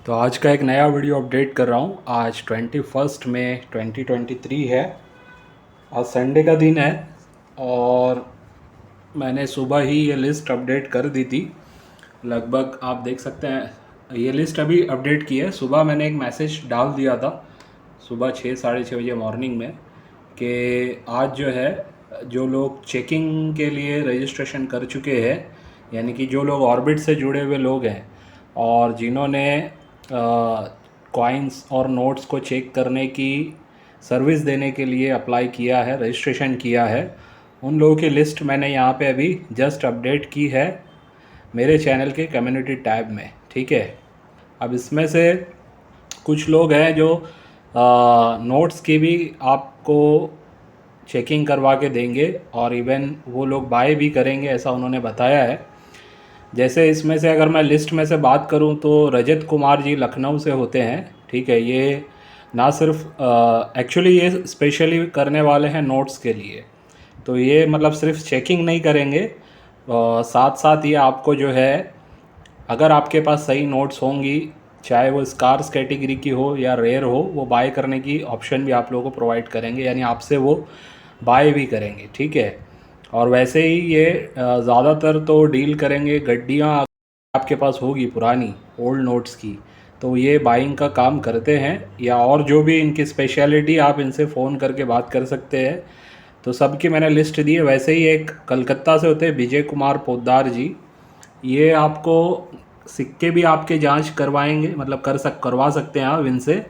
तो आज का एक नया वीडियो अपडेट कर रहा हूँ। आज 21 मई 2023 है। आज संडे का दिन है और मैंने सुबह ही ये लिस्ट अपडेट कर दी थी। लगभग आप देख सकते हैं ये लिस्ट अभी अपडेट की है। सुबह मैंने एक मैसेज डाल दिया था सुबह 6 साढ़े 6 बजे मॉर्निंग में कि आज जो है जो लोग चेकिंग के लिए रजिस्ट्रेशन कर चुके हैं, यानी कि जो लोग ऑर्बिट से जुड़े हुए लोग हैं और जिन्होंने कॉइन्स और नोट्स को चेक करने की सर्विस देने के लिए अप्लाई किया है, रजिस्ट्रेशन किया है, उन लोगों की लिस्ट मैंने यहाँ पे अभी जस्ट अपडेट की है मेरे चैनल के कम्युनिटी टैब में। ठीक है, अब इसमें से कुछ लोग हैं जो नोट्स की भी आपको चेकिंग करवा के देंगे और इवन वो लोग बाय भी करेंगे, ऐसा उन्होंने बताया है। जैसे इसमें से अगर मैं लिस्ट में से बात करूं तो रजत कुमार जी लखनऊ से होते हैं। ठीक है, ये ना सिर्फ एक्चुअली ये स्पेशली करने वाले हैं नोट्स के लिए, तो ये मतलब सिर्फ चेकिंग नहीं करेंगे, साथ साथ ये आपको जो है अगर आपके पास सही नोट्स होंगी, चाहे वो स्कार्स कैटेगरी की हो या रेयर हो, वो बाय करने की ऑप्शन भी आप लोगों को प्रोवाइड करेंगे, यानी आपसे वो बाय भी करेंगे। ठीक है, और वैसे ही ये ज़्यादातर तो डील करेंगे गड्डियाँ आपके पास होगी पुरानी ओल्ड नोट्स की, तो ये बाइंग का काम करते हैं। या और जो भी इनकी स्पेशलिटी आप इनसे फ़ोन करके बात कर सकते हैं। तो सबकी मैंने लिस्ट दी है। वैसे ही एक कलकत्ता से होते हैं विजय कुमार पोद्दार जी, ये आपको सिक्के भी आपके जांच करवाएंगे, मतलब करवा सकते हैं आप इनसे,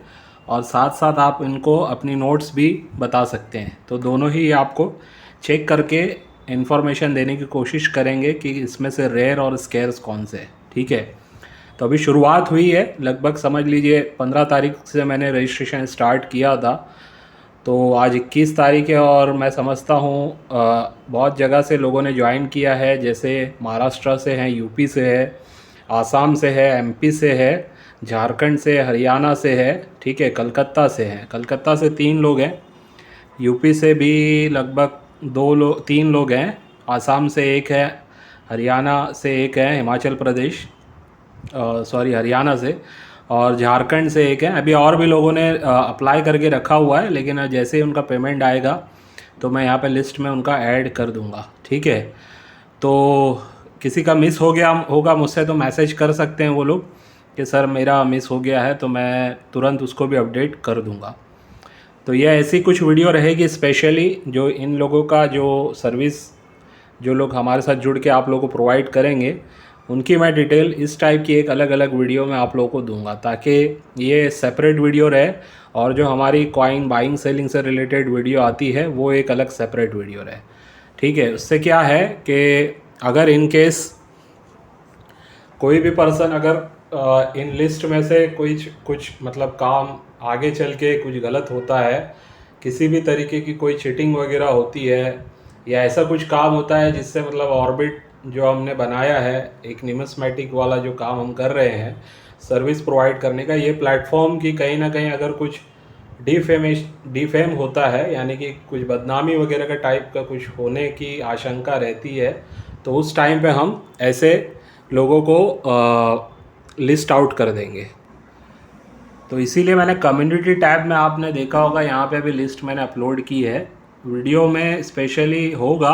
और साथ साथ आप इनको अपनी नोट्स भी बता सकते हैं। तो दोनों ही आपको चेक करके इन्फॉर्मेशन देने की कोशिश करेंगे कि इसमें से रेयर और स्केर्स कौन से हैं। ठीक है, तो अभी शुरुआत हुई है, लगभग समझ लीजिए 15 तारीख से मैंने रजिस्ट्रेशन स्टार्ट किया था, तो आज 21 तारीख है और मैं समझता हूँ बहुत जगह से लोगों ने ज्वाइन किया है। जैसे महाराष्ट्र से हैं, यूपी से है, आसाम से है, एमपी से है, झारखंड से, हरियाणा से है। ठीक है, कलकत्ता से हैं, कलकत्ता से 3 लोग हैं, यूपी से भी लगभग 3 लोग हैं, आसाम से एक है, हरियाणा से एक है, हिमाचल प्रदेश सॉरी हरियाणा से, और झारखंड से एक है। अभी और भी लोगों ने अप्लाई करके रखा हुआ है, लेकिन जैसे ही उनका पेमेंट आएगा तो मैं यहाँ पे लिस्ट में उनका ऐड कर दूँगा। ठीक है, तो किसी का मिस हो गया होगा मुझसे तो मैसेज कर सकते हैं वो लोग कि सर मेरा मिस हो गया है, तो मैं तुरंत उसको भी अपडेट कर दूँगा। तो ये ऐसी कुछ वीडियो रहेगी स्पेशली जो इन लोगों का जो सर्विस, जो लोग हमारे साथ जुड़ के आप लोगों को प्रोवाइड करेंगे, उनकी मैं डिटेल इस टाइप की एक अलग अलग वीडियो में आप लोगों को दूंगा, ताकि ये सेपरेट वीडियो रहे और जो हमारी कॉइन बाइंग सेलिंग से रिलेटेड वीडियो आती है वो एक अलग सेपरेट वीडियो रहे। ठीक है, उससे क्या है कि अगर इन केस कोई भी पर्सन अगर इन लिस्ट में से कुछ मतलब काम आगे चल के कुछ गलत होता है, किसी भी तरीके की कोई चीटिंग वगैरह होती है या ऐसा कुछ काम होता है जिससे मतलब ऑर्बिट जो हमने बनाया है, एक निमस्मेटिक वाला जो काम हम कर रहे हैं सर्विस प्रोवाइड करने का, ये प्लेटफॉर्म की कहीं ना कहीं अगर कुछ डिफेम होता है, यानी कि कुछ बदनामी वगैरह का टाइप का कुछ होने की आशंका रहती है, तो उस टाइम पे हम ऐसे लोगों को लिस्ट आउट कर देंगे। तो इसीलिए मैंने कम्युनिटी टैब में, आपने देखा होगा यहाँ पे अभी लिस्ट मैंने अपलोड की है, वीडियो में स्पेशली होगा,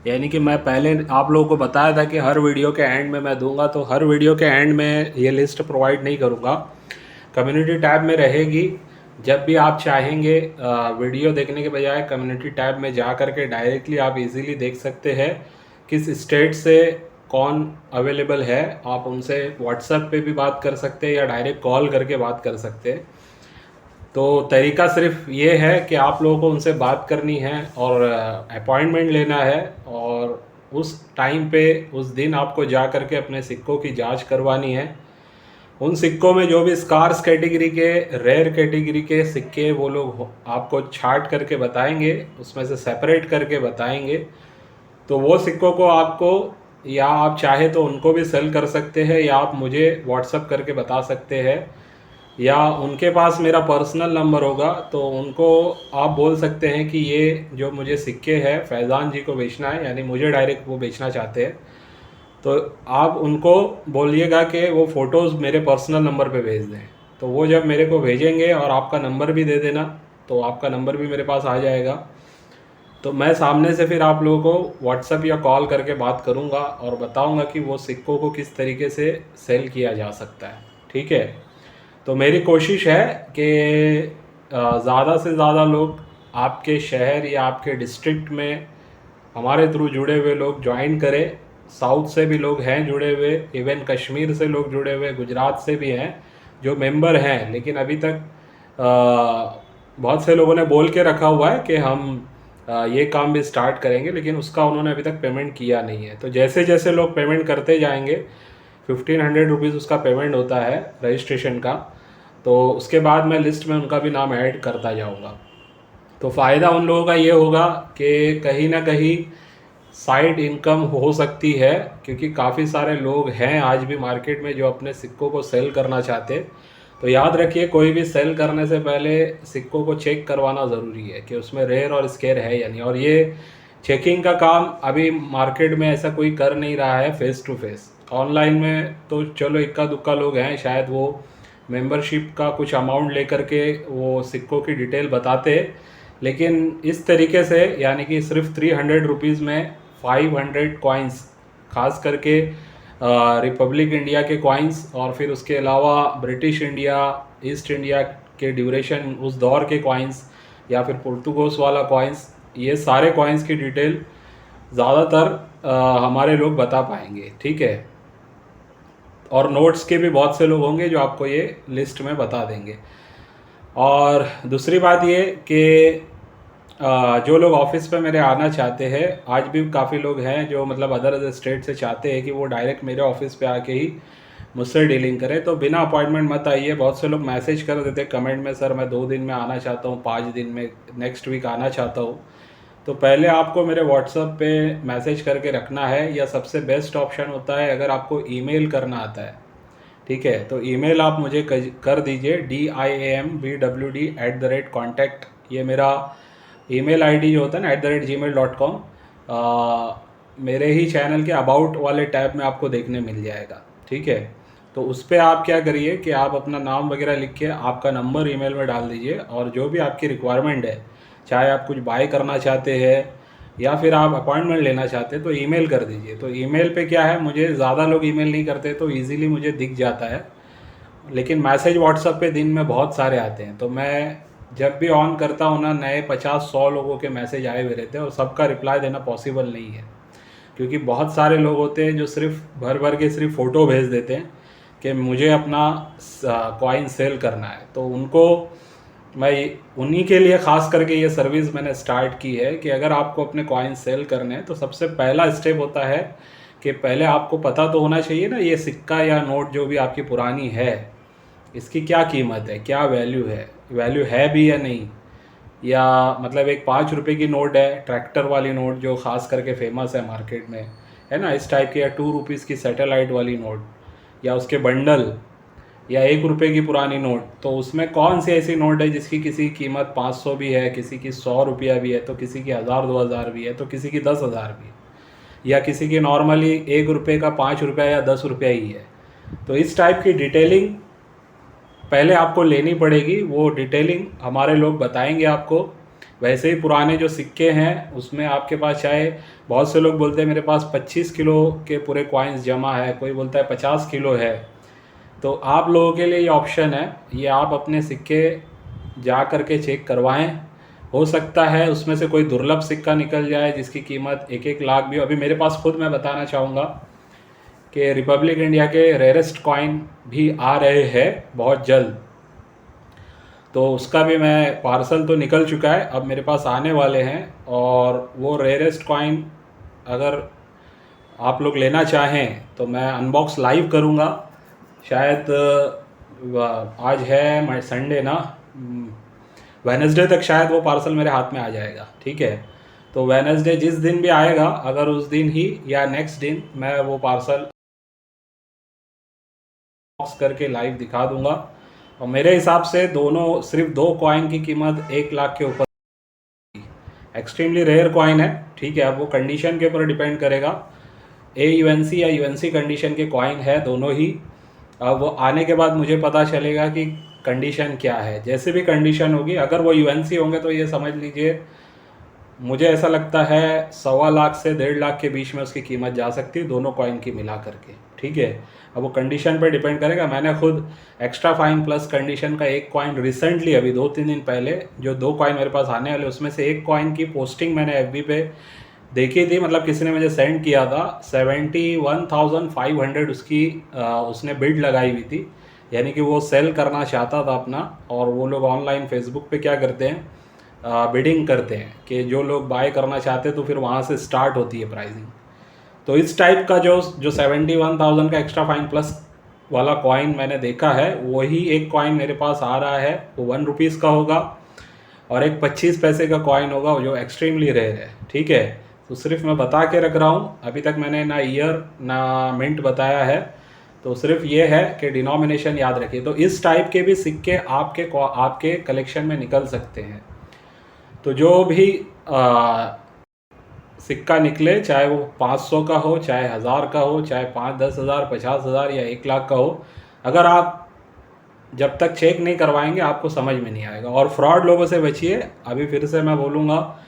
यानी कि मैं पहले आप लोगों को बताया था कि हर वीडियो के एंड में मैं दूंगा, तो हर वीडियो के एंड में ये लिस्ट प्रोवाइड नहीं करूँगा, कम्युनिटी टैब में रहेगी। जब भी आप चाहेंगे वीडियो देखने के बजाय कम्युनिटी टैब में जा कर के डायरेक्टली आप इजीली देख सकते हैं किस स्टेट से कौन अवेलेबल है। आप उनसे व्हाट्सएप पे भी बात कर सकते हैं या डायरेक्ट कॉल करके बात कर सकते हैं। तो तरीका सिर्फ ये है कि आप लोगों को उनसे बात करनी है और अपॉइंटमेंट लेना है, और उस टाइम पे उस दिन आपको जा कर के अपने सिक्कों की जांच करवानी है। उन सिक्कों में जो भी स्कार्स कैटेगरी के, रेयर कैटेगरी के सिक्के वो लोग आपको छांट करके बताएंगे, उसमें से सेपरेट करके बताएंगे। तो वो सिक्कों को आपको, या आप चाहे तो उनको भी सेल कर सकते हैं, या आप मुझे व्हाट्सअप करके बता सकते हैं, या उनके पास मेरा पर्सनल नंबर होगा तो उनको आप बोल सकते हैं कि ये जो मुझे सिक्के हैं फैज़ान जी को बेचना है, यानी मुझे डायरेक्ट वो बेचना चाहते हैं, तो आप उनको बोलिएगा कि वो फ़ोटोज़ मेरे पर्सनल नंबर पे भेज दें। तो वो जब मेरे को भेजेंगे और आपका नंबर भी दे देना, तो आपका नंबर भी मेरे पास आ जाएगा। तो मैं सामने से फिर आप लोगों को व्हाट्सएप या कॉल करके बात करूंगा और बताऊंगा कि वो सिक्कों को किस तरीके से सेल किया जा सकता है। ठीक है। तो मेरी कोशिश है कि ज़्यादा से ज़्यादा लोग आपके शहर या आपके डिस्ट्रिक्ट में हमारे थ्रू जुड़े हुए लोग ज्वाइन करें। साउथ से भी लोग हैं जुड़े हुए, इवन कश्मीर से लोग जुड़े हुए, गुजरात से भी हैं जो मेंबर हैं, लेकिन अभी तक बहुत से लोगों ने बोल के रखा हुआ है कि हम ये काम भी स्टार्ट करेंगे, लेकिन उसका उन्होंने अभी तक पेमेंट किया नहीं है। तो जैसे जैसे लोग पेमेंट करते जाएंगे, 1500 रुपीज़ उसका पेमेंट होता है रजिस्ट्रेशन का, तो उसके बाद मैं लिस्ट में उनका भी नाम ऐड करता जाऊंगा। तो फ़ायदा उन लोगों का ये होगा कि कहीं ना कहीं साइड इनकम हो सकती है, क्योंकि काफ़ी सारे लोग हैं आज भी मार्केट में जो अपने सिक्कों को सेल करना चाहते। तो याद रखिए, कोई भी सेल करने से पहले सिक्कों को चेक करवाना ज़रूरी है कि उसमें रेयर और स्केयर है या नहीं। और ये चेकिंग का काम अभी मार्केट में ऐसा कोई कर नहीं रहा है फेस टू फेस। ऑनलाइन में तो चलो इक्का दुक्का लोग हैं, शायद वो मेंबरशिप का कुछ अमाउंट लेकर के वो सिक्कों की डिटेल बताते, लेकिन इस तरीके से यानी कि सिर्फ 300 रुपीज़ में 500 कॉइन्स, खास करके रिपब्लिक इंडिया के कॉइन्स और फिर उसके अलावा ब्रिटिश इंडिया, ईस्ट इंडिया के ड्यूरेशन उस दौर के कॉइन्स या फिर पुर्तगाल वाला कॉइन्स, ये सारे कॉइन्स की डिटेल ज़्यादातर हमारे लोग बता पाएंगे। ठीक है। और नोट्स के भी बहुत से लोग होंगे जो आपको ये लिस्ट में बता देंगे। और दूसरी बात ये कि जो लोग ऑफिस पे मेरे आना चाहते हैं, आज भी काफ़ी लोग हैं जो मतलब अदर स्टेट से चाहते हैं कि वो डायरेक्ट मेरे ऑफिस पे आके ही मुझसे डीलिंग करें, तो बिना अपॉइंटमेंट मत आइए। बहुत से लोग मैसेज कर देते हैं कमेंट में, सर मैं 2 दिन में आना चाहता हूँ, 5 दिन में, नेक्स्ट वीक आना चाहता हूँ। तो पहले आपको मेरे व्हाट्सएप पे मैसेज करके रखना है, या सबसे बेस्ट ऑप्शन होता है अगर आपको ईमेल करना आता है। ठीक है। तो ईमेल आप मुझे कर दीजिए diambwd@contact, ये मेरा ईमेल आईडी जो होता है ना @gmail.com, मेरे ही चैनल के अबाउट वाले टैब में आपको देखने मिल जाएगा। ठीक है। तो उस पर आप क्या करिए कि आप अपना नाम वगैरह लिख के आपका नंबर ईमेल में डाल दीजिए, और जो भी आपकी रिक्वायरमेंट है, चाहे आप कुछ बाय करना चाहते हैं या फिर आप अपॉइंटमेंट लेना चाहते हैं, तो ईमेल कर दीजिए। तो ईमेल पे क्या है, मुझे ज़्यादा लोग ईमेल नहीं करते तो इजीली मुझे दिख जाता है, लेकिन मैसेज व्हाट्सएप पे दिन में बहुत सारे आते हैं। तो मैं जब भी ऑन करता हूँ ना, नए 50-100 लोगों के मैसेज आए हुए रहते हैं और सबका रिप्लाई देना पॉसिबल नहीं है, क्योंकि बहुत सारे लोग होते हैं जो सिर्फ भर भर के सिर्फ फ़ोटो भेज देते हैं कि मुझे अपना कॉइन सेल करना है। तो उनको मैं उन्हीं के लिए ख़ास करके ये सर्विस मैंने स्टार्ट की है कि अगर आपको अपने कॉइन सेल करने हैं तो सबसे पहला स्टेप होता है कि पहले आपको पता तो होना चाहिए ना, ये सिक्का या नोट जो भी आपकी पुरानी है, इसकी क्या कीमत है, क्या वैल्यू है भी या नहीं। या मतलब एक 5 रुपये की नोट है, ट्रैक्टर वाली नोट जो ख़ास करके फेमस है मार्केट में, है ना, इस टाइप की, या 2 रुपीज़ की सैटेलाइट वाली नोट, या उसके बंडल, या 1 रुपये की पुरानी नोट, तो उसमें कौन सी ऐसी नोट है जिसकी किसी की कीमत 500 भी है, किसी की 100 रुपया भी है, तो किसी की 1000-2000 भी है, तो किसी की 10,000 भी है, या किसी की नॉर्मली 1 रुपये का 5 रुपया या 10 रुपया ही है। तो इस टाइप की डिटेलिंग पहले आपको लेनी पड़ेगी, वो डिटेलिंग हमारे लोग बताएंगे आपको। वैसे ही पुराने जो सिक्के हैं उसमें आपके पास, चाहे बहुत से लोग बोलते हैं मेरे पास 25 किलो के पूरे कॉइन्स जमा है, कोई बोलता है 50 किलो है, तो आप लोगों के लिए ये ऑप्शन है, ये आप अपने सिक्के जा कर के चेक करवाएं। हो सकता है उसमें से कोई दुर्लभ सिक्का निकल जाए जिसकी कीमत 1-1 लाख भी हो। अभी मेरे पास खुद, मैं बताना चाहूँगा कि रिपब्लिक इंडिया के रेयरेस्ट कॉइन भी आ रहे हैं बहुत जल्द, तो उसका भी मैं पार्सल तो निकल चुका है, अब मेरे पास आने वाले हैं। और वो रेयरेस्ट कॉइन अगर आप लोग लेना चाहें तो मैं अनबॉक्स लाइव करूँगा, शायद आज है संडे ना, वेडनेसडे तक शायद वो पार्सल मेरे हाथ में आ जाएगा। ठीक है। तो वेडनेसडे जिस दिन भी आएगा, अगर उस दिन ही या नेक्स्ट दिन, मैं वो पार्सल बॉक्स करके लाइव दिखा दूंगा। और मेरे हिसाब से दोनों, सिर्फ 2 कॉइन की कीमत 1 लाख के ऊपर, एक्सट्रीमली रेयर कॉइन है। ठीक है। अब वो कंडीशन के ऊपर डिपेंड करेगा, AUNC या UNC कंडीशन के कॉइन है दोनों ही। अब वो आने के बाद मुझे पता चलेगा कि कंडीशन क्या है। जैसे भी कंडीशन होगी, अगर वो UNC होंगे तो ये समझ लीजिए, मुझे ऐसा लगता है 1.25 लाख से 1.5 लाख के बीच में उसकी कीमत जा सकती है दोनों कॉइन की मिला करके, ठीक है। अब वो कंडीशन पे डिपेंड करेगा। मैंने खुद एक्स्ट्रा फाइन प्लस कंडीशन का एक कॉइन रिसेंटली अभी 2-3 दिन पहले, जो 2 कॉइन मेरे पास आने वाले उसमें से एक कॉइन की पोस्टिंग मैंने FB पे देखी थी, मतलब किसी ने मुझे सेंड किया था। 71,500 उसकी उसने बिड लगाई हुई थी, यानी कि वो सेल करना चाहता था अपना। और वो लोग ऑनलाइन फेसबुक पे क्या करते हैं, बिडिंग करते हैं कि जो लोग बाय करना चाहते हैं, तो फिर वहाँ से स्टार्ट होती है प्राइसिंग। तो इस टाइप का जो 71,000 का एक्स्ट्रा फाइन प्लस वाला कॉइन मैंने देखा है, वही एक कॉइन मेरे पास आ रहा है। वो 1 रुपीज़ का होगा और एक 25 पैसे का कॉइन होगा, जो एक्सट्रीमली रेयर है, ठीक है। तो सिर्फ मैं बता के रख रहा हूँ, अभी तक मैंने ना ईयर ना मिंट बताया है। तो सिर्फ ये है कि डिनोमिनेशन याद रखिए। तो इस टाइप के भी सिक्के आपके कलेक्शन में निकल सकते हैं। तो जो भी सिक्का निकले, चाहे वो 500 का हो, चाहे 1000 का हो, चाहे 5-10 हज़ार, 50 हज़ार या 1 लाख का हो, अगर आप जब तक चेक नहीं करवाएंगे आपको समझ में नहीं आएगा। और फ्रॉड लोगों से बचिए। अभी फिर से मैं बोलूँगा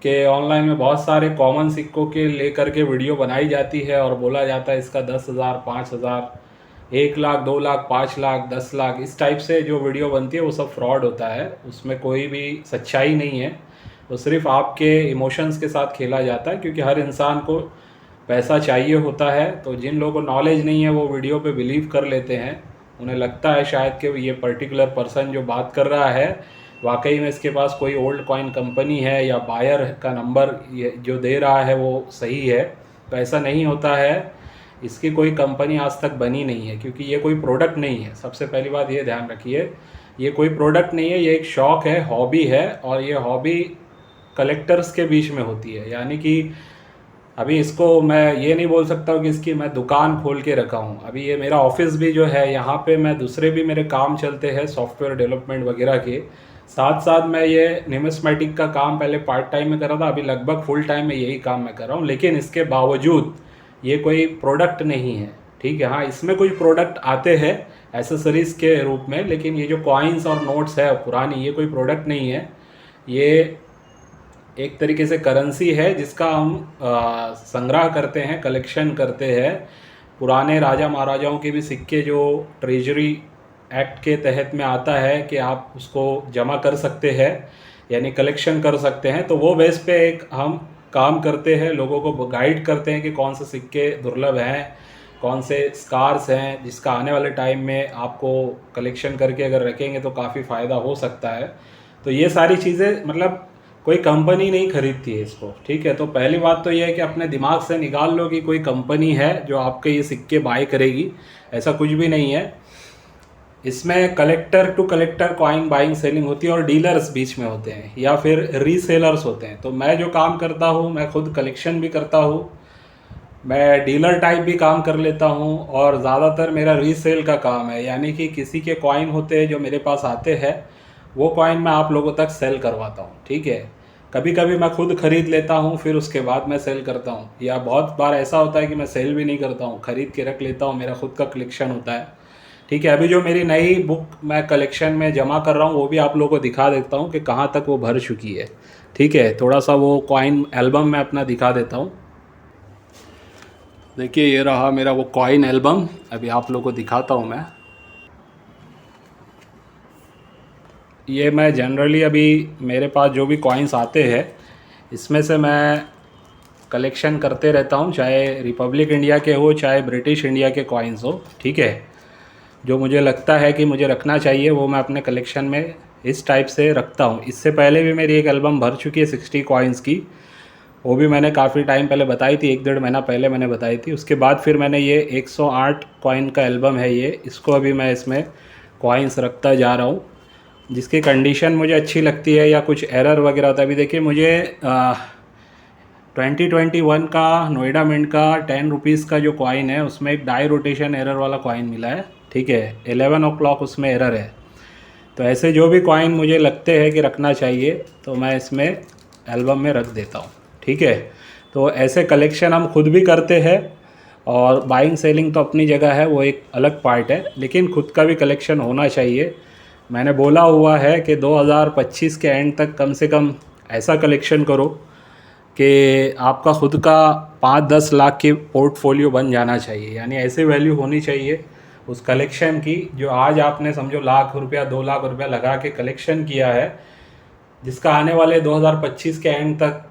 कि ऑनलाइन में बहुत सारे कॉमन सिक्कों के लेकर के वीडियो बनाई जाती है और बोला जाता है इसका 10,000, 5,000, 1 लाख, 2 लाख, 5 लाख, 10 लाख, इस टाइप से जो वीडियो बनती है वो सब फ्रॉड होता है। उसमें कोई भी सच्चाई नहीं है। तो सिर्फ आपके इमोशंस के साथ खेला जाता है, क्योंकि हर इंसान को पैसा चाहिए होता है। तो जिन लोगों को नॉलेज नहीं है वो वीडियो पे बिलीव कर लेते हैं। उन्हें लगता है शायद कि ये पर्टिकुलर पर्सन जो बात कर रहा है वाकई में इसके पास कोई ओल्ड कॉइन कंपनी है, या बायर का नंबर जो दे रहा है वो सही है। तो ऐसा नहीं होता है। इसकी कोई कंपनी आज तक बनी नहीं है, क्योंकि ये कोई प्रोडक्ट नहीं है। सबसे पहली बात ये ध्यान रखिए, ये कोई प्रोडक्ट नहीं है, ये एक शौक़ है, हॉबी है। और ये हॉबी कलेक्टर्स के बीच में होती है। यानी कि अभी इसको मैं ये नहीं बोल सकता हूँ कि इसकी मैं दुकान खोल के रखा हूँ। अभी ये मेरा ऑफिस भी जो है, यहाँ पे मैं दूसरे भी मेरे काम चलते हैं सॉफ्टवेयर डेवलपमेंट वगैरह के साथ साथ। मैं ये न्यूमिस्मेटिक का काम पहले पार्ट टाइम में कर रहा था, अभी लगभग फुल टाइम में यही काम मैं कर रहा हूँ। लेकिन इसके बावजूद ये कोई प्रोडक्ट नहीं है, ठीक है। हाँ, इसमें कुछ प्रोडक्ट आते हैं एसेसरीज़ के रूप में, लेकिन ये जो कॉइन्स और नोट्स है पुरानी, ये कोई प्रोडक्ट नहीं है। ये एक तरीके से करेंसी है जिसका हम संग्रह करते हैं, कलेक्शन करते हैं। पुराने राजा महाराजाओं के भी सिक्के जो ट्रेजरी एक्ट के तहत में आता है कि आप उसको जमा कर सकते हैं, यानी कलेक्शन कर सकते हैं। तो वो बेस पे एक हम काम करते हैं, लोगों को गाइड करते हैं कि कौन से सिक्के दुर्लभ हैं, कौन से स्कार्स हैं जिसका आने वाले टाइम में आपको कलेक्शन करके अगर रखेंगे तो काफ़ी फ़ायदा हो सकता है। तो ये सारी चीज़ें, मतलब कोई कंपनी नहीं खरीदती है इसको, ठीक है। तो पहली बात तो ये है कि अपने दिमाग से निकाल लो कि कोई कंपनी है जो आपके ये सिक्के बाय करेगी। ऐसा कुछ भी नहीं है। इसमें collector to collector coin buying selling होती है और डीलर्स बीच में होते हैं या फिर रीसेलर्स होते हैं। तो मैं जो काम करता हूँ, मैं खुद कलेक्शन भी करता हूँ, मैं डीलर टाइप भी काम कर लेता हूँ, और ज़्यादातर मेरा रीसेल का काम है। यानी कि किसी के कॉइन होते हैं जो मेरे पास आते हैं, वो कॉइन मैं आप लोगों तक सेल करवाता हूँ, ठीक है। कभी कभी मैं खुद ख़रीद लेता हूँ, फिर उसके बाद मैं सेल करता हूँ, या बहुत बार ऐसा होता है कि मैं सेल भी नहीं करता हूँ, ख़रीद के रख लेता हूँ, मेरा खुद का कलेक्शन होता है, ठीक है। अभी जो मेरी नई बुक मैं कलेक्शन में जमा कर रहा हूँ वो भी आप लोगों को दिखा देता हूँ कि कहाँ तक वो भर चुकी है, ठीक है। थोड़ा सा वो कॉइन एल्बम मैं अपना दिखा देता हूँ। देखिए, ये रहा मेरा वो कॉइन एल्बम, अभी आप लोगों को दिखाता हूँ मैं। ये मैं जनरली अभी मेरे पास जो भी कॉइन्स आते हैं इसमें से मैं कलेक्शन करते रहता हूँ, चाहे रिपब्लिक इंडिया के हो चाहे ब्रिटिश इंडिया के कॉइन्स हो, ठीक है। जो मुझे लगता है कि मुझे रखना चाहिए वो मैं अपने कलेक्शन में इस टाइप से रखता हूँ। इससे पहले भी मेरी एक एल्बम भर चुकी है 60 कॉइन्स की, वो भी मैंने काफ़ी टाइम पहले बताई थी, 1-1.5 महीना पहले मैंने बताई थी। उसके बाद फिर मैंने ये 108 कॉइन का एल्बम है ये, इसको अभी मैं इसमें कॉइन्स रखता जा रहा हूँ, जिसकी कंडीशन मुझे अच्छी लगती है या कुछ एरर वगैरह होता है। अभी देखिए, मुझे 2021 का नोएडा मिंट का 10 रुपीज़ का जो कॉइन है उसमें एक डाई रोटेशन एरर वाला कॉइन मिला है, ठीक है। 11 o'clock उसमें एरर है। तो ऐसे जो भी कॉइन मुझे लगते हैं कि रखना चाहिए तो मैं इसमें एल्बम में रख देता हूँ, ठीक है। तो ऐसे कलेक्शन हम खुद भी करते हैं और बाइंग सेलिंग तो अपनी जगह है, वो एक अलग पार्ट है, लेकिन खुद का भी कलेक्शन होना चाहिए। मैंने बोला हुआ है कि 2025 के एंड तक कम से कम ऐसा कलेक्शन करो कि आपका खुद का 5-10 लाख की पोर्टफोलियो बन जाना चाहिए। यानी ऐसी वैल्यू होनी चाहिए उस कलेक्शन की, जो आज आपने समझो लाख रुपया 2 लाख रुपया लगा के कलेक्शन किया है, जिसका आने वाले 2025 के एंड तक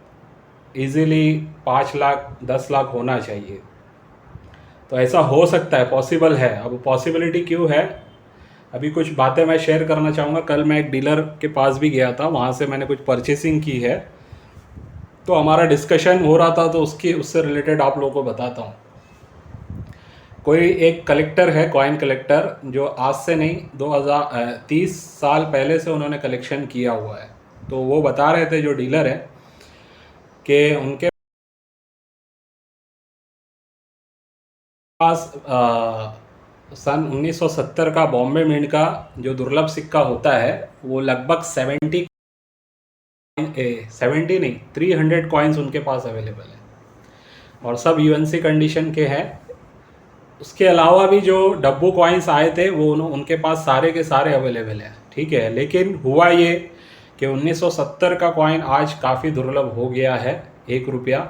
इजीली 5 लाख 10 लाख होना चाहिए। तो ऐसा हो सकता है, पॉसिबल है। अब पॉसिबिलिटी क्यों है, अभी कुछ बातें मैं शेयर करना चाहूँगा। कल मैं एक डीलर के पास भी गया था, वहाँ से मैंने कुछ परचेसिंग की है, तो हमारा डिस्कशन हो रहा था, तो उससे रिलेटेड आप लोगों को बताता हूँ। कोई एक कलेक्टर है, कॉइन कलेक्टर, जो आज से नहीं 2030 साल पहले से उन्होंने कलेक्शन किया हुआ है। तो वो बता रहे थे, जो डीलर है, कि उनके पास सन 1970 का बॉम्बे मिंट का जो दुर्लभ सिक्का होता है, वो लगभग 70 नहीं 300 कॉइन्स उनके पास अवेलेबल है, और सब यूएनसी कंडीशन के हैं। उसके अलावा भी जो डब्बू कॉइन्स आए थे, वो उनके पास सारे के सारे अवेलेबल हैं, ठीक है। लेकिन हुआ ये कि 1970 का कॉइन आज काफ़ी दुर्लभ हो गया है, 1 रुपया।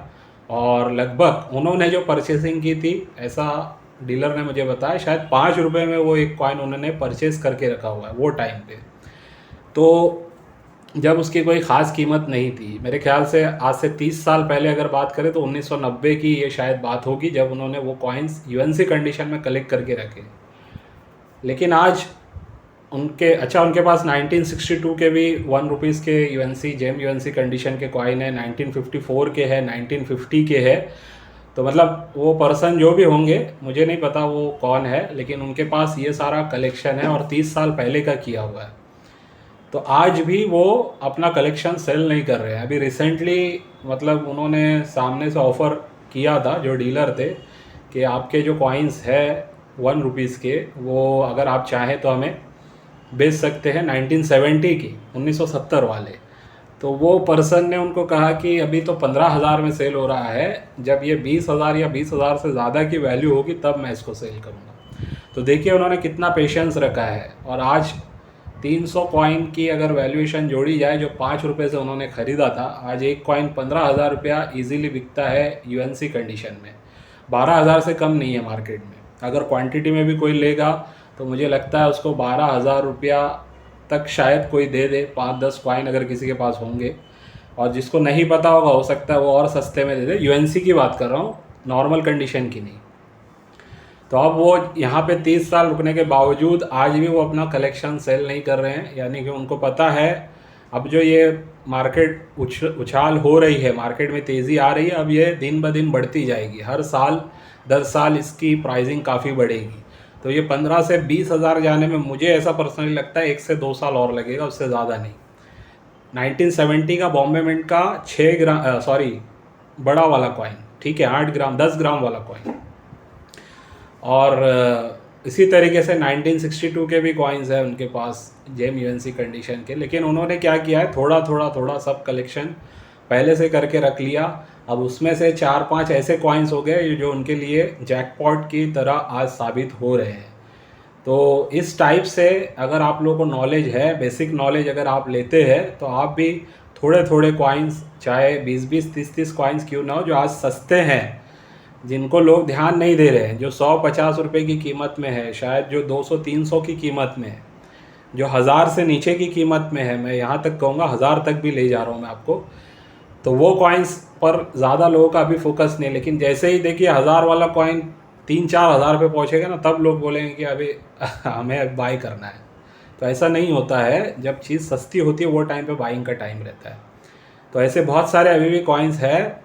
और लगभग उन्होंने जो परचेसिंग की थी, ऐसा डीलर ने मुझे बताया, शायद 5 रुपये में वो एक कॉइन उन्होंने परचेस करके रखा हुआ है वो टाइम पे। तो जब उसकी कोई ख़ास कीमत नहीं थी, मेरे ख्याल से आज से 30 साल पहले अगर बात करें तो 1990 की ये शायद बात होगी, जब उन्होंने वो कॉइन्स यूएनसी कंडीशन में कलेक्ट करके रखे। लेकिन आज उनके पास 1962 के भी 1 रुपीज़ के यूएनसी जेम यूएनसी कंडीशन के कॉइन है, 1954 के है, 1950 के है। तो मतलब वो पर्सन जो भी होंगे, मुझे नहीं पता वो कौन है, लेकिन उनके पास ये सारा कलेक्शन है और 30 साल पहले का किया हुआ है। तो आज भी वो अपना कलेक्शन सेल नहीं कर रहे हैं। अभी रिसेंटली मतलब उन्होंने सामने से ऑफ़र किया था, जो डीलर थे, कि आपके जो कॉइन्स है 1 रुपीज़ के, वो अगर आप चाहें तो हमें बेच सकते हैं 1970 की, 1970 वाले। तो वो पर्सन ने उनको कहा कि अभी तो 15,000 में सेल हो रहा है, जब ये 20,000 या 20,000 से ज़्यादा की वैल्यू होगी तब मैं इसको सेल करूँगा। तो देखिए उन्होंने कितना पेशेंस रखा है। और आज 300 कॉइन की अगर वैल्यूएशन जोड़ी जाए, जो 5 रुपये से उन्होंने ख़रीदा था, आज एक कॉइन 15,000 रुपया ईजीली बिकता है यूएनसी कंडीशन में। 12,000 से कम नहीं है मार्केट में। अगर क्वांटिटी में भी कोई लेगा तो मुझे लगता है उसको 12,000 रुपया तक शायद कोई दे दे, 5-10 कॉइन अगर किसी के पास होंगे। और जिसको नहीं पता होगा, हो सकता है वो और सस्ते में दे दे। यूएनसी की बात कर रहा हूँ, नॉर्मल कंडीशन की नहीं। तो अब वो यहाँ पे 30 साल रुकने के बावजूद आज भी वो अपना कलेक्शन सेल नहीं कर रहे हैं। यानी कि उनको पता है अब जो ये मार्केट उछाल हो रही है, मार्केट में तेज़ी आ रही है, अब ये दिन ब दिन बढ़ती जाएगी। हर साल 10 साल इसकी प्राइसिंग काफ़ी बढ़ेगी। तो ये 15 से 20,000 जाने में मुझे ऐसा पर्सनली लगता है 1 से 2 साल और लगेगा, उससे ज़्यादा नहीं। 1970 का बॉम्बे मिंट का 6 ग्राम बड़ा वाला कॉइन, ठीक है, 8 ग्राम 10 ग्राम वाला कॉइन। और इसी तरीके से 1962 के भी कॉइन्स हैं उनके पास, जेम यूएनसी कंडीशन के। लेकिन उन्होंने क्या किया है, थोड़ा सब कलेक्शन पहले से करके रख लिया। अब उसमें से 4-5 ऐसे कॉइन्स हो गए जो उनके लिए जैकपॉट की तरह आज साबित हो रहे हैं। तो इस टाइप से अगर आप लोगों को नॉलेज है, बेसिक नॉलेज अगर आप लेते हैं, तो आप भी थोड़े थोड़े कॉइन्स, चाहे 20-20 30-30 कॉइन्स क्यों ना हो, जो आज सस्ते हैं, जिनको लोग ध्यान नहीं दे रहे हैं, जो 100-50 रुपये की कीमत में है, शायद जो 200-300 की कीमत में है, जो 1000 से नीचे की कीमत में है, मैं यहाँ तक कहूँगा 1000 तक भी ले जा रहा हूँ मैं आपको। तो वो कॉइन्स पर ज़्यादा लोगों का अभी फोकस नहीं। लेकिन जैसे ही देखिए 1000 वाला कॉइन 3-4 हज़ार पे पहुँचेगा ना, तब लोग बोलेंगे कि अभी हमें बाई करना है। तो ऐसा नहीं होता है, जब चीज़ सस्ती होती है वो टाइम पे बाइंग का टाइम रहता है। तो ऐसे बहुत सारे अभी भी कॉइन्स है,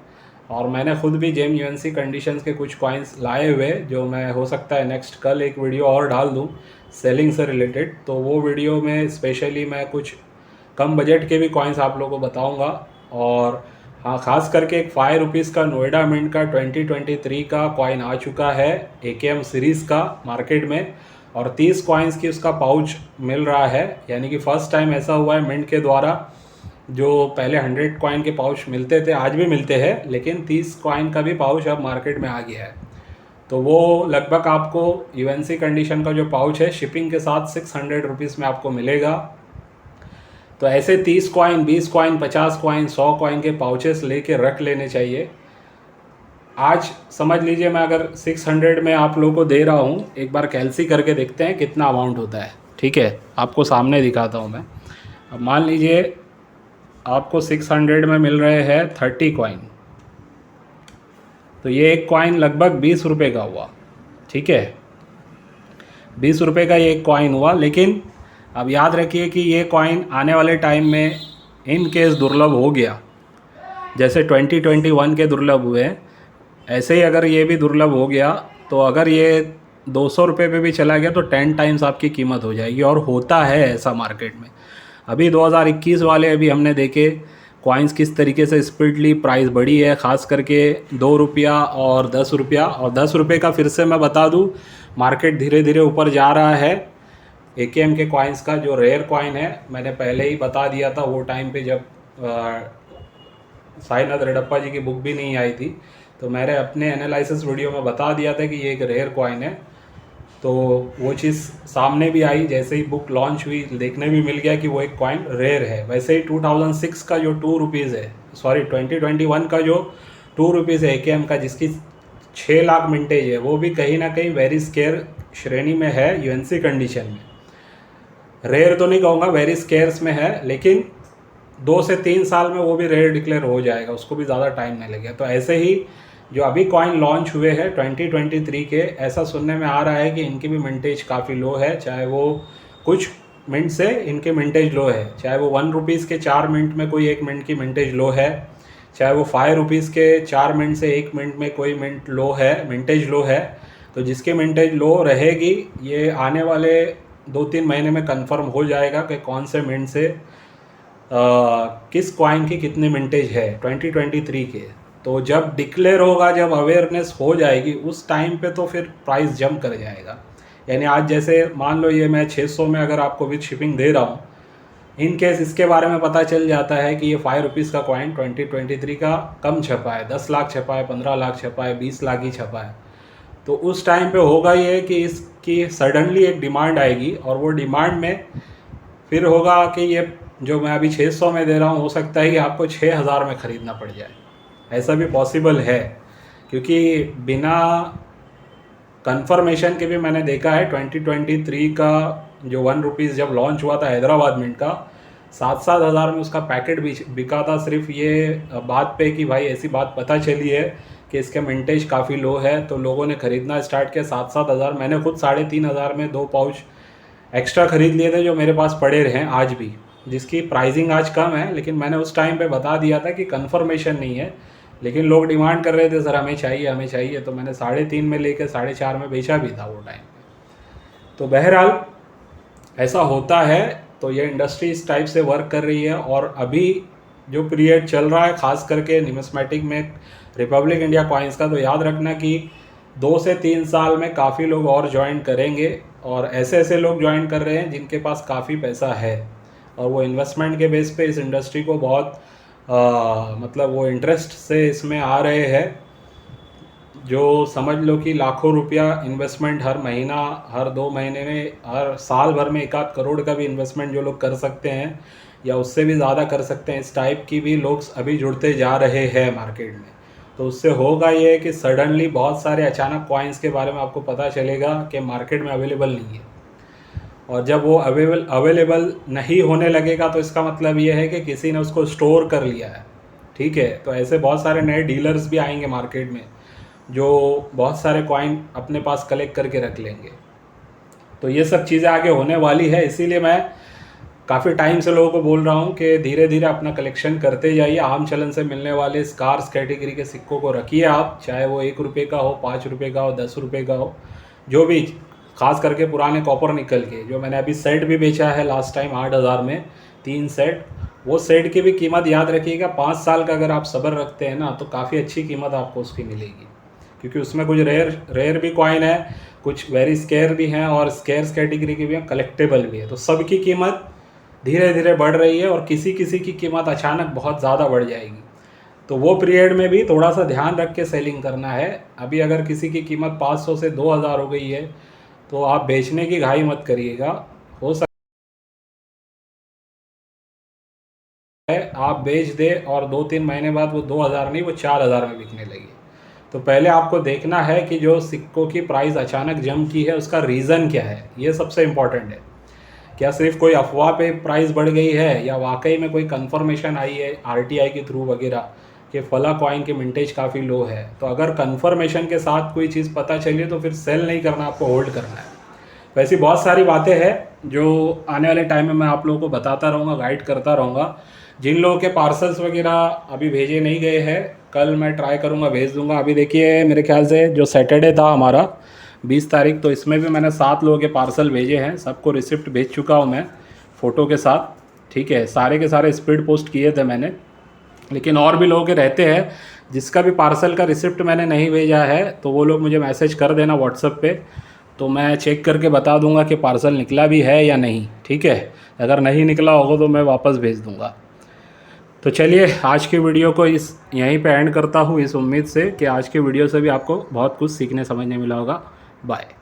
और मैंने खुद भी जेम यूएनसी कंडीशंस के कुछ कॉइन्स लाए हुए, जो मैं हो सकता है नेक्स्ट कल एक वीडियो और डाल दूँ सेलिंग से रिलेटेड। तो वो वीडियो में स्पेशली मैं कुछ कम बजट के भी कॉइन्स आप लोगों को बताऊँगा। और हाँ, ख़ास करके एक 5 रुपीज़ का नोएडा मिंट का 2023 का कॉइन आ चुका है AKM सीरीज़ का मार्केट में, और 30 कॉइन्स की उसका पाउच मिल रहा है। यानी कि फ़र्स्ट टाइम ऐसा हुआ है मिंट के द्वारा, जो पहले 100 कॉइन के पाउच मिलते थे, आज भी मिलते हैं, लेकिन 30 कॉइन का भी पाउच अब मार्केट में आ गया है। तो वो लगभग आपको यूएनसी कंडीशन का जो पाउच है शिपिंग के साथ 600 रुपीज़ में आपको मिलेगा। तो ऐसे 30 कॉइन, 20 कॉइन, 50 कॉइन, 100 कॉइन के पाउचेस लेके रख लेने चाहिए। आज समझ लीजिए मैं अगर 600 में आप लोगों को दे रहा हूँ, एक बार कैलसी करके देखते हैं कितना अमाउंट होता है। ठीक है, आपको सामने दिखाता हूँ मैं। अब मान लीजिए आपको 600 में मिल रहे हैं 30 कॉइन, तो ये एक कॉइन लगभग 20 रुपये का हुआ। ठीक है, 20 रुपये का ये एक कॉइन हुआ। लेकिन अब याद रखिए कि ये कॉइन आने वाले टाइम में इन केस दुर्लभ हो गया, जैसे 2021 के दुर्लभ हुए, ऐसे ही अगर ये भी दुर्लभ हो गया तो अगर ये 200 रुपये पे भी चला गया तो 10 टाइम्स आपकी कीमत हो जाएगी। और होता है ऐसा मार्केट में। अभी 2021 वाले अभी हमने देखे कॉइन्स किस तरीके से स्पीडली प्राइस बढ़ी है, ख़ास करके 2 रुपया और 10 रुपया। और 10 रुपये का फिर से मैं बता दूं, मार्केट धीरे धीरे ऊपर जा रहा है। एकेएम के कॉइन्स का जो रेयर कॉइन है, मैंने पहले ही बता दिया था वो टाइम पे जब साईनाथ रेड्डप्पा जी की बुक भी नहीं आई थी, तो मैंने अपने एनालिसिस वीडियो में बता दिया था कि ये एक रेयर कॉइन है। तो वो चीज़ सामने भी आई, जैसे ही बुक लॉन्च हुई देखने भी मिल गया कि वो एक कॉइन रेयर है। वैसे ही 2006 का जो 2 रुपीज़ है, सॉरी 2021 का जो 2 रुपीज़ है एकेएम का, जिसकी 6 लाख मिंटेज है, वो भी कहीं ना कहीं वेरी स्केयर श्रेणी में है यूएनसी कंडीशन में। रेयर तो नहीं कहूँगा, वेरी स्केयर्स में है, लेकिन 2 से 3 साल में वो भी रेयर डिक्लेयर हो जाएगा, उसको भी ज़्यादा टाइम नहीं लगेगा। तो ऐसे ही जो अभी कॉइन लॉन्च हुए हैं 2023 के, ऐसा सुनने में आ रहा है कि इनकी भी मिंटेज काफ़ी लो है। चाहे वो कुछ मिनट से इनके मिंटेज लो है, चाहे वो 1 रुपीज़ के 4 मिनट में कोई 1 मिनट की मिंटेज लो है, चाहे वो 5 रुपीज़ के 4 मिनट से 1 मिनट में कोई मिनट लो है, मिंटेज लो है। तो जिसकी मिंटेज लो रहेगी, ये आने वाले 2-3 महीने में कंफर्म हो जाएगा कि कौन से मिनट से किस कॉइन की कितनी मिंटेज है 2023 के। तो जब डिक्लेयर होगा, जब अवेयरनेस हो जाएगी, उस टाइम पे तो फिर प्राइस जंप कर जाएगा। यानी आज जैसे मान लो ये मैं 600 में अगर आपको विद शिपिंग दे रहा हूँ, इन केस इसके बारे में पता चल जाता है कि ये 5 रुपीज़ का कॉइन 2023 का कम छपा है, 10 लाख छपा है, 15 लाख छपा है, 20 लाख ही छपा है, तो उस टाइम पे होगा ये कि इसकी सडनली एक डिमांड आएगी। और वो डिमांड में फिर होगा कि ये जो मैं अभी 600 में दे रहा हूँ, हो सकता है कि आपको 6000 में ख़रीदना पड़ जाए। ऐसा भी पॉसिबल है, क्योंकि बिना कंफर्मेशन के भी मैंने देखा है 2023 का जो 1 रुपीज़ जब लॉन्च हुआ था हैदराबाद मिंट का, 7-7 हज़ार में उसका पैकेट बिका था। सिर्फ ये बात पे कि भाई ऐसी बात पता चली है कि इसका मिंटेज काफ़ी लो है, तो लोगों ने ख़रीदना स्टार्ट किया 7-7 हज़ार। मैंने खुद 3,500 में 2 पाउच एक्स्ट्रा ख़रीद लिए थे जो मेरे पास पड़े रहे आज भी, जिसकी प्राइसिंग आज कम है। लेकिन मैंने उस टाइम पे बता दिया था कि कंफर्मेशन नहीं है, लेकिन लोग डिमांड कर रहे थे सर हमें चाहिए हमें चाहिए, तो मैंने 3.5 में लेकर 4.5 में बेचा भी था वो टाइम पे। तो बहरहाल ऐसा होता है। तो ये इंडस्ट्री इस टाइप से वर्क कर रही है। और अभी जो पीरियड चल रहा है ख़ास करके न्यूमिस्मेटिक में रिपब्लिक इंडिया कॉइन्स का, तो याद रखना कि 2 से 3 साल में काफ़ी लोग और ज्वाइन करेंगे। और ऐसे ऐसे लोग ज्वाइन कर रहे हैं जिनके पास काफ़ी पैसा है, और वो इन्वेस्टमेंट के बेस पे इस इंडस्ट्री को बहुत मतलब वो इंटरेस्ट से इसमें आ रहे हैं। जो समझ लो कि लाखों रुपया इन्वेस्टमेंट हर महीना, हर 2 महीने में, हर साल भर में 1-8 करोड़ का भी इन्वेस्टमेंट जो लोग कर सकते हैं या उससे भी ज़्यादा कर सकते हैं, इस टाइप की भी लोग अभी जुड़ते जा रहे हैं मार्केट में। तो उससे होगा ये कि सडनली बहुत सारे अचानक कॉइन्स के बारे में आपको पता चलेगा कि मार्केट में अवेलेबल नहीं है। और जब वो अवेलेबल नहीं होने लगेगा तो इसका मतलब ये है कि किसी ने उसको स्टोर कर लिया है। ठीक है, तो ऐसे बहुत सारे नए डीलर्स भी आएंगे मार्केट में जो बहुत सारे कॉइन अपने पास कलेक्ट करके रख लेंगे। तो ये सब चीज़ें आगे होने वाली है। इसीलिए मैं काफ़ी टाइम से लोगों को बोल रहा हूँ कि धीरे धीरे अपना कलेक्शन करते जाइए। आम चलन से मिलने वाले स्कार्स कैटेगरी के सिक्कों को रखिए आप, चाहे वो 1 रुपये का हो, 5 रुपये का हो, 10 रुपये का हो, जो भी। खास करके पुराने कॉपर निकल के जो मैंने अभी सेट भी बेचा है लास्ट टाइम 8000 में 3 सेट, वो सेट की भी कीमत याद रखिएगा। 5 साल का अगर आप सब्र रखते हैं ना, तो काफ़ी अच्छी कीमत आपको उसकी मिलेगी, क्योंकि उसमें कुछ रेयर भी कॉइन है, कुछ वेरी स्केयर भी हैं, और स्केयर्स कैटेगरी की भी हैं, कलेक्टेबल भी है। तो सबकी कीमत धीरे धीरे बढ़ रही है, और किसी किसी की कीमत अचानक बहुत ज़्यादा बढ़ जाएगी। तो वो पीरियड में भी थोड़ा सा ध्यान रख के सेलिंग करना है। अभी अगर किसी की कीमत 500 से 2000 हो गई है तो आप बेचने की घाई मत करिएगा। हो सकता है आप बेच दे और 2-3 महीने बाद वो 2000 नहीं, वो 4000 में बिकने लगी। तो पहले आपको देखना है कि जो सिक्कों की प्राइस अचानक जंप की है उसका रीज़न क्या है, ये सबसे इम्पॉर्टेंट है। क्या सिर्फ कोई अफवाह पे प्राइस बढ़ गई है या वाकई में कोई कंफर्मेशन आई है आरटीआई के थ्रू वगैरह कि फला कॉइन की मिंटेज काफ़ी लो है। तो अगर कंफर्मेशन के साथ कोई चीज़ पता चली तो फिर सेल नहीं करना, आपको होल्ड करना है। वैसी बहुत सारी बातें हैं जो आने वाले टाइम में मैं आप लोगों को बताता रहूँगा, गाइड करता रहूँगा। जिन लोगों के पार्सल्स वगैरह अभी भेजे नहीं गए हैं, कल मैं ट्राई करूँगा, भेज दूँगा। अभी देखिए मेरे ख्याल से जो सैटरडे था हमारा 20 तारीख, तो इसमें भी मैंने 7 लोगों के पार्सल भेजे हैं। सबको रिसिप्ट भेज चुका हूँ मैं फ़ोटो के साथ, ठीक है। सारे के सारे स्पीड पोस्ट किए थे मैंने, लेकिन और भी लोग के रहते हैं जिसका भी पार्सल का रिसिप्ट मैंने नहीं भेजा है, तो वो लोग मुझे मैसेज कर देना व्हाट्सएप पे, तो मैं चेक करके बता दूंगा कि पार्सल निकला भी है या नहीं, ठीक है। अगर नहीं निकला होगा तो मैं वापस भेज दूंगा। तो चलिए आज की वीडियो को यहीं पे एंड करता हूँ, इस उम्मीद से कि आज के वीडियो से भी आपको बहुत कुछ सीखने समझने मिला होगा। बाय।